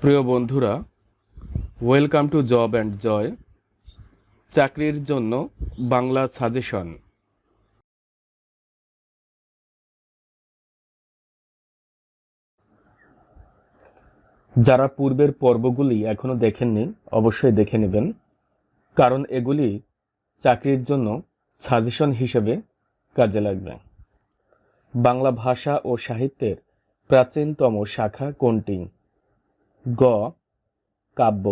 প্রিয় বন্ধুরা, welcome to job and জয়। চাকরির জন্য বাংলা সাজেশন। যারা পূর্বের পর্বগুলি এখনো দেখেননি অবশ্যই দেখে নেবেন, কারণ এগুলি চাকরির জন্য সাজেশন হিসেবে কাজে লাগবে। বাংলা ভাষা ও সাহিত্যের প্রাচীনতম শাখা কোনটি? গ. কাব্য।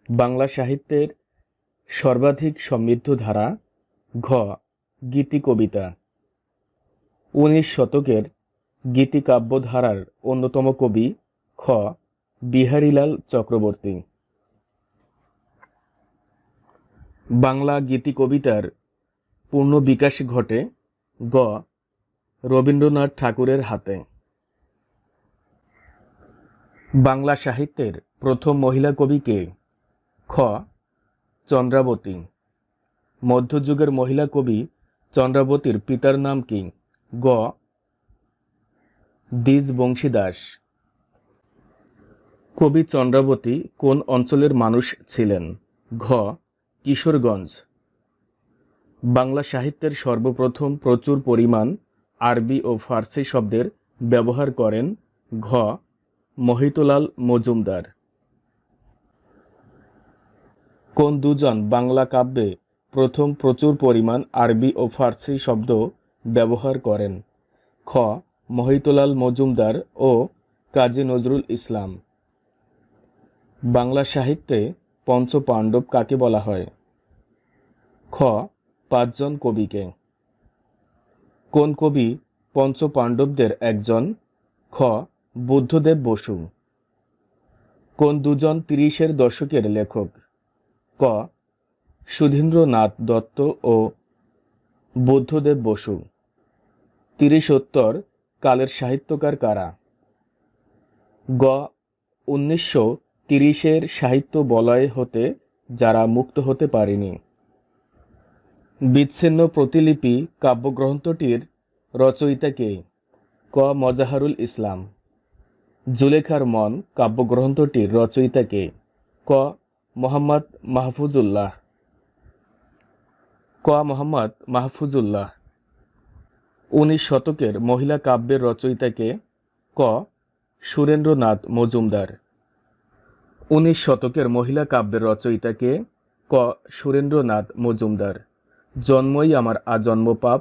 বাংলা সাহিত্যের সর্বাধিক সমৃদ্ধ ধারা? ঘ. গীতি কবিতা। 19 শতকের গীতিকাব্য ধারার অন্যতম কবি? খ. বিহারীলাল চক্রবর্তী। বাংলা গীতি কবিতার পূর্ণ বিকাশ ঘটে? গ. রবীন্দ্রনাথ ঠাকুরের হাতে। বাংলা সাহিত্যের প্রথম মহিলা কবি কে? খ. চন্দ্রাবতী। মধ্যযুগের মহিলা কবি চন্দ্রাবতীর পিতার নাম কি? গ. দ্বিজ বংশীদাস। কবি চন্দ্রাবতী কোন অঞ্চলের মানুষ ছিলেন? ঘ. কিশোরগঞ্জ। বাংলা সাহিত্যের সর্বপ্রথম প্রচুর পরিমাণ আরবি ও ফার্সি শব্দের ব্যবহার করেন? ঘ. মহিতলাল মজুমদার। কোন দুজন বাংলা কাব্যে প্রথম প্রচুর পরিমাণ আরবি ও ফার্সি শব্দ ব্যবহার করেন? খ. মহিতলাল মজুমদার ও কাজী নজরুল ইসলাম। বাংলা সাহিত্যে পঞ্চপাণ্ডব কাকে বলা হয়? খ. 5 জন কবিকে। কোন কবি পঞ্চপাণ্ডবদের একজন? খ. বুদ্ধদেব বসু। কোন দুজন 30-এর দশকের লেখক? ক. সুধীন্দ্রনাথ দত্ত ও বুদ্ধদেব বসু। 30-উত্তর কালের সাহিত্যকার কারা? গ. 1930-এর সাহিত্য বলয় হতে যারা মুক্ত হতে পারেনি। বিচ্ছিন্ন প্রতিলিপি কাব্যগ্রন্থটির রচয়িতা কে? ক. মজাহারুল ইসলাম। জুলেখার মন কাব্যগ্রন্থটির রচয়িতা কে? ক. মোহাম্মদ মাহফুজুল্লাহ। ক. মোহাম্মদ মাহফুজুল্লাহ। 19 শতকের মহিলা কাব্যের রচয়িতা কে? ক. সুরেন্দ্রনাথ মজুমদার। 19 শতকের মহিলা কাব্যের রচয়িতা কে? ক. সুরেন্দ্রনাথ মজুমদার। জন্মই আমার আজন্ম পাপ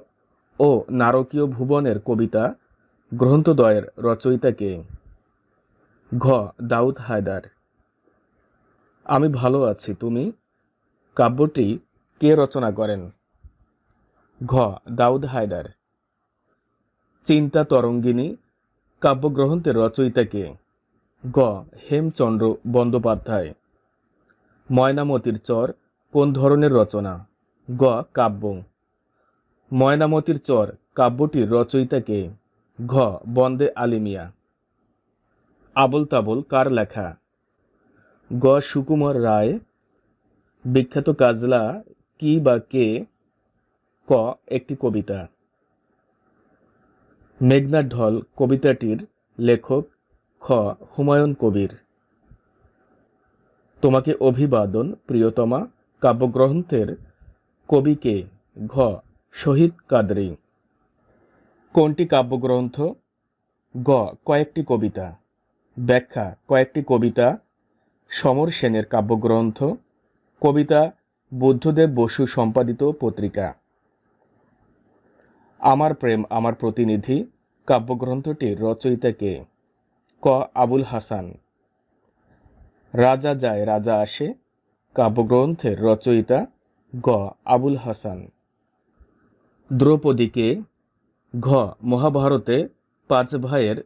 ও নারকীয় ভুবনের কবিতা গ্রন্থদ্বয়ের রচয়িতা কে? ঘ. দাউদ হায়দার। আমি ভালো আছি তুমি কাব্যটি কে রচনা করেন? ঘ. দাউদ হায়দার। চিন্তা তরঙ্গিনী কাব্যগ্রন্থের রচয়িতা কে? গ. হেমচন্দ্র বন্দ্যোপাধ্যায়। ময়নামতির চর কোন ধরনের রচনা? গ. কাব্য। ময়নামতির চর কাব্যটির রচয়িতা কে? ঘ. বন্দে আলী মিয়া। আবোল তাবোল কার লেখা? গ. সুকুমার রায়। বিখ্যাত কাজলা কি বা কে? ক. একটি কবিতা। মেঘনার ঢল কবিতাটির লেখক? খ. হুমায়ুন কবির। তোমাকে অভিবাদন প্রিয়তমা কাব্যগ্রন্থের কবি কে? ঘ. শহীদ কাদরী। কোনটি কাব্যগ্রন্থ? গ. কয়েকটি কবিতা। ব্যাখ্যা: কয়েকটি কবিতা সমর সেনের কাব্যগ্রন্থ। কবিতা বুদ্ধদেব বসু সম্পাদিত পত্রিকা। আমার প্রেম আমার প্রতিনিধি কাব্যগ্রন্থটির রচয়িতা কে? ক. আবুল হাসান। রাজা যায় রাজা আসে কাব্যগ্রন্থের রচয়িতা? গ. আবুল হাসান। দ্রৌপদী কে? ঘ. মহাভারতে 5 ভাইয়ের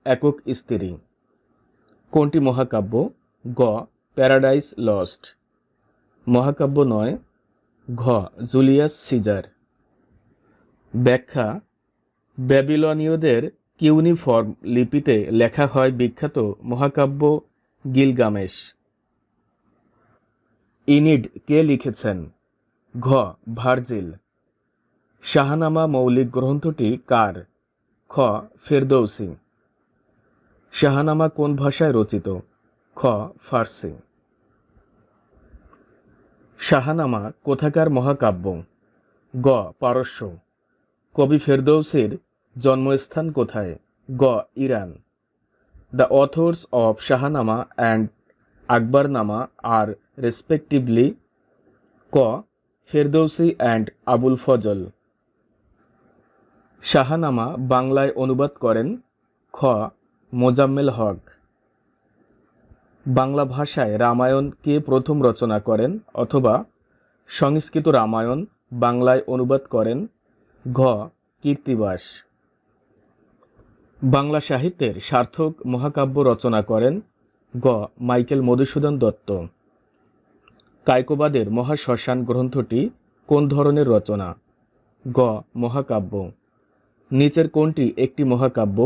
একক স্ত্রী। কোনটি মহাকাব্য? গ. Paradise Lost. মহাকাব্য নয়। ঘ. Julius Caesar. ব্যাখ্যা: ব্যাবিলনীয়দের কিউনিফর্ম লিপিতে লেখা হয় বিখ্যাত মহাকাব্য গিলগামেশ। ইনিড কে লিখেছেন? ঘ. ভার্জিল। শাহনামা মৌলিক গ্রন্থটি কার? খ. ফেরদৌসী। শাহনামা কোন ভাষায় রচিত? খ ফার্সি। শাহনামা কোথাকার মহাকাব্য? গ পারস্য। কবি ফেরদৌসির জন্মস্থান কোথায়? গ Iran. The authors of Shahnameh and Akbarnama are respectively ক Ferdowsi and Abul Fazl. Shahnameh বাংলায় অনুবাদ করেন খ মোজাম্মেল হক। বাংলা ভাষায় রামায়ণ কে প্রথম রচনা করেন অথবা সংস্কৃত রামায়ণ বাংলায় অনুবাদ করেন? ঘ কীর্তিবাস। বাংলা সাহিত্যের সার্থক মহাকাব্য রচনা করেন? গ মাইকেল মধুসূদন দত্ত। কায়কোবাদের মহাশ্মশান গ্রন্থটি কোন ধরনের রচনা? গ মহাকাব্য। নিচের কোনটি একটি মহাকাব্য?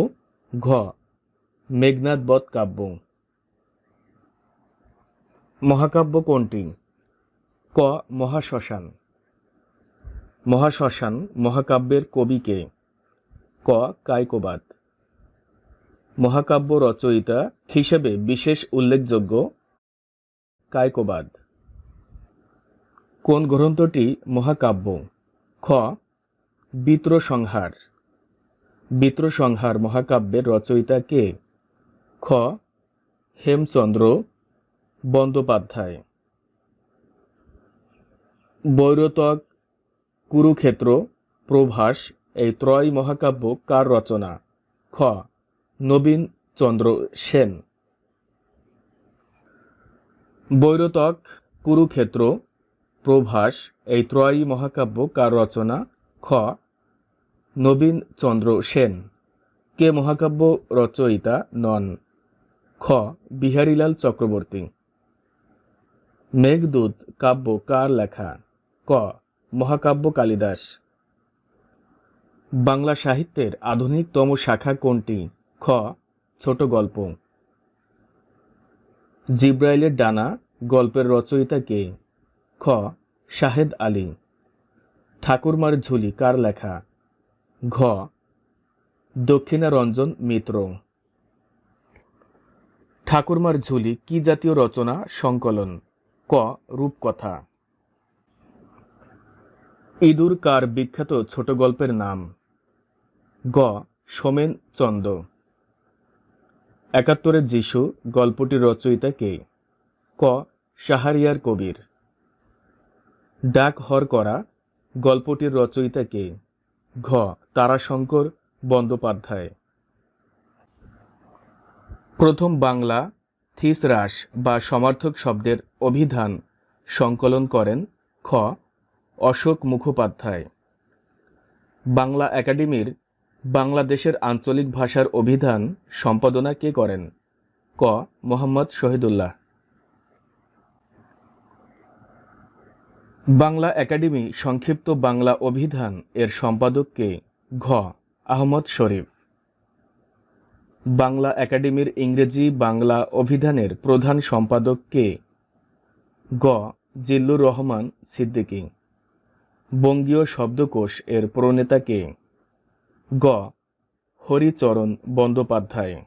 ঘ মেঘনাদ বধ কাব্য। মহাকাব্য কোনটি? ক মহাশ্মশান। মহাশ্মশান মহাকাব্যের কবি কে? ক কায়কোবাদ। মহাকাব্য রচয়িতা হিসেবে বিশেষ উল্লেখযোগ্য? কায়কোবাদ। কোন গ্রন্থটি মহাকাব্য? খ বিত্রসংহার। বিত্রসংহার মহাকাব্যের রচয়িতা কে? খ হেমচন্দ্র বন্দ্যোপাধ্যায়। বৈরতক, কুরুক্ষেত্র, প্রভাস এই ত্রয় মহাকাব্য কার রচনা? খ নবীন চন্দ্র সেন। বৈরতক, কুরুক্ষেত্র, প্রভাস এই ত্রয়ী মহাকাব্য কার রচনা? খ নবীন চন্দ্র সেন। কে মহাকাব্য রচয়িতা নন? খ বিহারীলাল চক্রবর্তী। মেঘদূত কাব্য কার লেখা? ক মহাকাব্য কালিদাস। বাংলা সাহিত্যের আধুনিকতম শাখা কোনটি? খ ছোট গল্প। জিব্রাইলের ডানা গল্পের রচয়িতা কে? খ শাহেদ আলী। ঠাকুরমার ঝুলি কার লেখা? ঘ দক্ষিণারঞ্জন মিত্র। ঠাকুরমার ঝুলি কি জাতীয় রচনা সংকলন? ক রূপকথা। ইঁদুর কার বিখ্যাত ছোট গল্পের নাম? গ সোমেন চন্দ। একাত্তরের যিশু গল্পটির রচয়িতা কে? ক শাহরিয়ার কবির। ডাক হরকরা গল্পটির রচয়িতা কে? ঘ তারাশঙ্কর বন্দ্যোপাধ্যায়। প্রথম বাংলা থিসরাস বা সমার্থক শব্দের অভিধান সংকলন করেন? খ অশোক মুখোপাধ্যায়। বাংলা একাডেমির বাংলাদেশের আঞ্চলিক ভাষার অভিধান সম্পাদনা কে করেন? ক মোহাম্মদ শহীদুল্লাহ। বাংলা একাডেমি সংক্ষিপ্ত বাংলা অভিধান এর সম্পাদক কে? ঘ আহমদ শরীফ। বাংলা একাডেমির ইংরেজি বাংলা অভিধানের প্রধান সম্পাদক কে? গ জিল্লুর রহমান সিদ্দিকী। বঙ্গীয় শব্দকোষ এর প্রণেতা কে? গ হরিচরণ বন্দ্যোপাধ্যায়।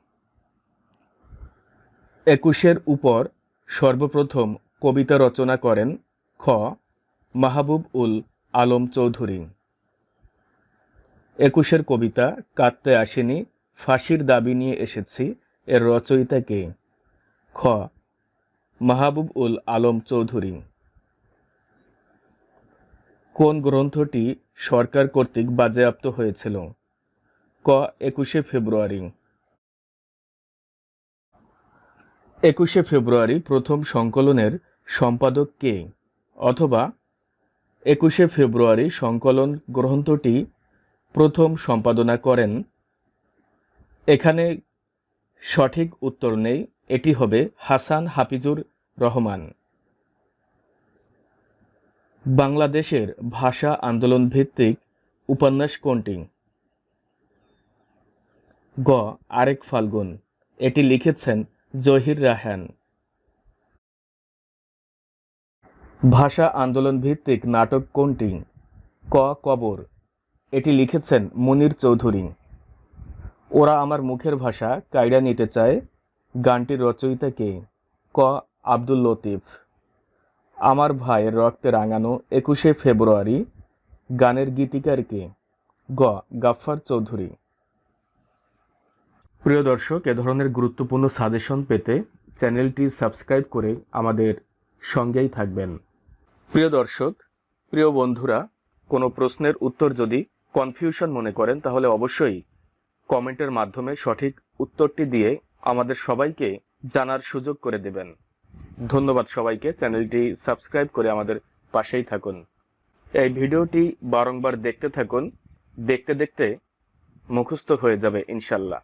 ২১-এর উপর সর্বপ্রথম কবিতা রচনা করেন? খ মাহবুব উল আলম চৌধুরী। ২১-এর কবিতা কাঁদতে আসেনি, ফাঁসির দাবি নিয়ে এসেছি এর রচয়িতা কে? খ মাহবুব উল আলম চৌধুরী। কোন গ্রন্থটি সরকার কর্তৃক বাজেয়াপ্ত হয়েছিল? ক ২১শে ফেব্রুয়ারি। ২১শে ফেব্রুয়ারি প্রথম সংকলনের সম্পাদক কে? অথবা ২১শে ফেব্রুয়ারি সংকলন গ্রন্থটি প্রথম সম্পাদনা করেন? এখানে সঠিক উত্তর নেই, এটি হবে হাসান হাফিজুর রহমান। বাংলাদেশের ভাষা আন্দোলন ভিত্তিক উপন্যাস কোনটি? গ আরেক ফাল্গুন। এটি লিখেছেন জহির রায়হান। ভাষা আন্দোলন ভিত্তিক নাটক কোনটি? ক কবর। এটি লিখেছেন মুনির চৌধুরী। ওরা আমার মুখের ভাষা কায়ড়া নিতে চায় গানটির রচয়িতা কে? ক. আব্দুল লতিফ। আমার ভাইয়ের রক্তে রাঙানো ২১শে ফেব্রুয়ারি গানের গীতিকার কে? গ. গাফফার চৌধুরী। প্রিয় দর্শক, এ ধরনের গুরুত্বপূর্ণ সাজেশন পেতে চ্যানেলটি সাবস্ক্রাইব করে আমাদের সঙ্গেই থাকবেন। প্রিয় দর্শক, প্রিয় বন্ধুরা, কোনো প্রশ্নের উত্তর যদি কনফিউশন মনে করেন তাহলে অবশ্যই কমেন্টের মাধ্যমে সঠিক উত্তরটি দিয়ে আমাদের সবাইকে জানার সুযোগ করে দেবেন। ধন্যবাদ সবাইকে। চ্যানেলটি সাবস্ক্রাইব করে আমাদের পাশেই থাকুন। এই ভিডিওটি বারংবার দেখতে থাকুন। দেখতে দেখতে মুখস্থ হয়ে যাবে ইনশাল্লাহ।